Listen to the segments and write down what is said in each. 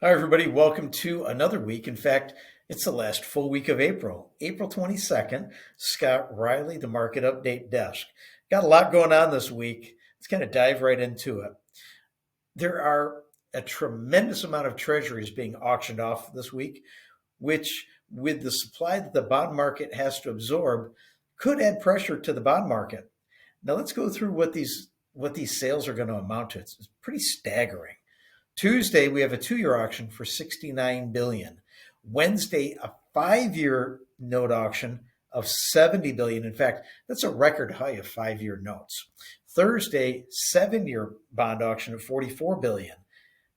Hi, everybody. Welcome to another week. In fact, it's the last full week of April, April 22nd. Scott Riley, the Market Update Desk. Got a lot going on this week. Let's kind of dive right into it. There are a tremendous amount of treasuries being auctioned off this week, which, with the supply that the bond market has to absorb, could add pressure to the bond market. Now, let's go through what these sales are going to amount to. It's pretty staggering. Tuesday, we have a 2-year auction for 69 billion dollars. Wednesday, a 5-year note auction of 70 billion dollars. In fact, that's a record high of 5-year notes. Thursday, 7-year bond auction of 44 billion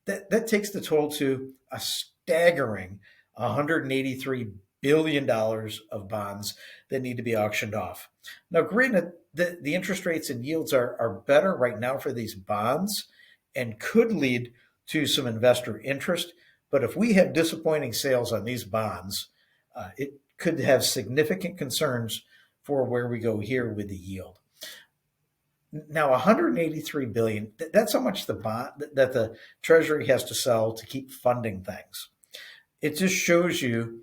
dollars. That takes the total to a staggering 183 billion dollars of bonds that need to be auctioned off. Now, granted, the interest rates and yields are better right now for these bonds and could lead to some investor interest. But if we have disappointing sales on these bonds, it could have significant concerns for where we go here with the yield. Now, 183 billion, that's how much the bond that the treasury has to sell to keep funding things. It just shows you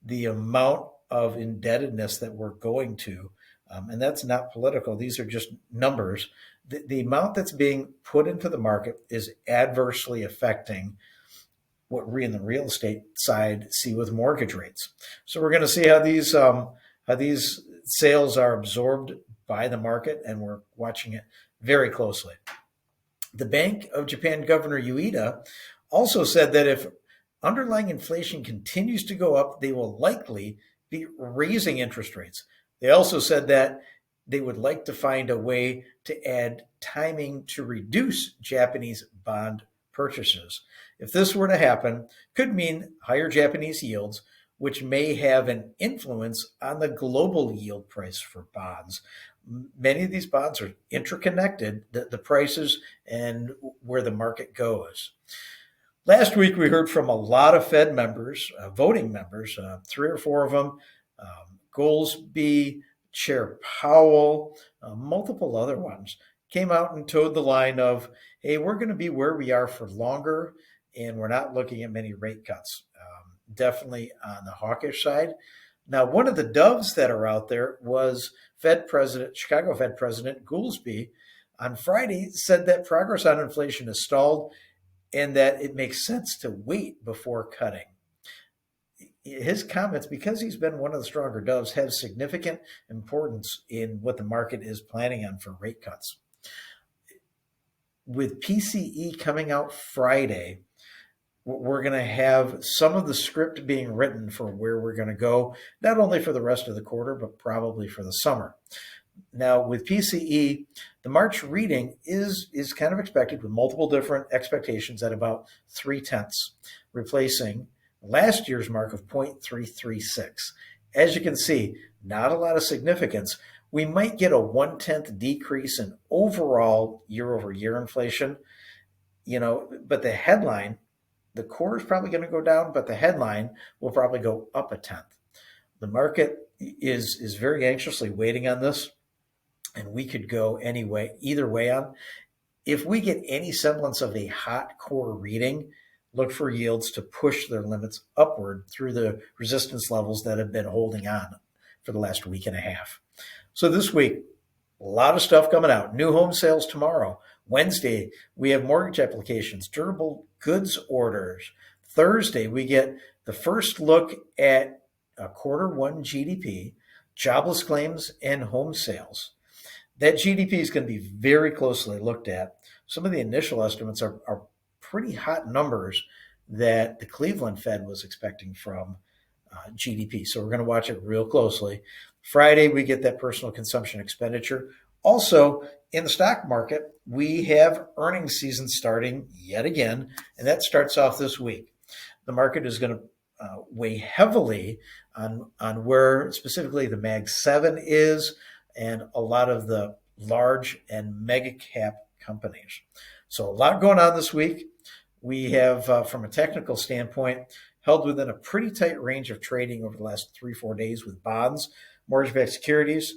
the amount of indebtedness that we're going to. And that's not political. These are just numbers. The amount that's being put into the market is adversely affecting what we in the real estate side see with mortgage rates. So we're going to see how these sales are absorbed by the market, and we're watching it very closely. The Bank of Japan Governor Ueda also said that if underlying inflation continues to go up, they will likely be raising interest rates. They also said that they would like to find a way to add timing to reduce Japanese bond purchases. If this were to happen, could mean higher Japanese yields, which may have an influence on the global yield price for bonds. Many of these bonds are interconnected, the prices and where the market goes. Last week, we heard from a lot of Fed members, voting members, 3 or 4 of them, Goolsbee, Chair Powell, multiple other ones, came out and towed the line of, hey, we're going to be where we are for longer, and we're not looking at many rate cuts. Definitely on the hawkish side. Now, one of the doves that are out there was Chicago Fed President Goolsbee on Friday said that progress on inflation is stalled and that it makes sense to wait before cutting. His comments, because he's been one of the stronger doves, have significant importance in what the market is planning on for rate cuts. With PCE coming out Friday, we're going to have some of the script being written for where we're going to go, not only for the rest of the quarter, but probably for the summer. Now, with PCE, the March reading is kind of expected with multiple different expectations at about 0.3, replacing last year's mark of 0.336. As you can see, not a lot of significance. We might get a 1/10 decrease in overall year-over-year inflation, but the headline, the core is probably going to go down, but the headline will probably go up 0.1. The market is very anxiously waiting on this, and we could go either way on. If we get any semblance of a hot core reading, look for yields to push their limits upward through the resistance levels that have been holding on for the last week and a half. So this week, a lot of stuff coming out. New home sales tomorrow. Wednesday, we have mortgage applications, durable goods orders. Thursday, we get the first look at Q1 GDP, jobless claims, and home sales. That GDP is going to be very closely looked at. Some of the initial estimates are pretty hot numbers that the Cleveland Fed was expecting from GDP. So we're going to watch it real closely. Friday, we get that personal consumption expenditure. Also, in the stock market, we have earnings season starting yet again, and that starts off this week. The market is going to weigh heavily on where specifically the Mag 7 is and a lot of the large and mega cap companies. So a lot going on this week. We have, from a technical standpoint, held within a pretty tight range of trading over the last 3-4 days with bonds, mortgage-backed securities.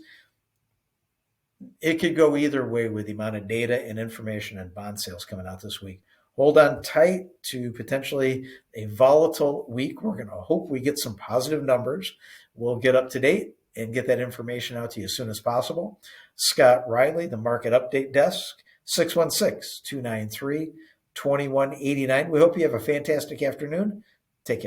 It could go either way with the amount of data and information and bond sales coming out this week. hold on tight to potentially a volatile week. We're going to hope we get some positive numbers. We'll get up to date and get that information out to you as soon as possible. Scott Riley, the Market Update Desk, 616-293-2189. We hope you have a fantastic afternoon. Take care.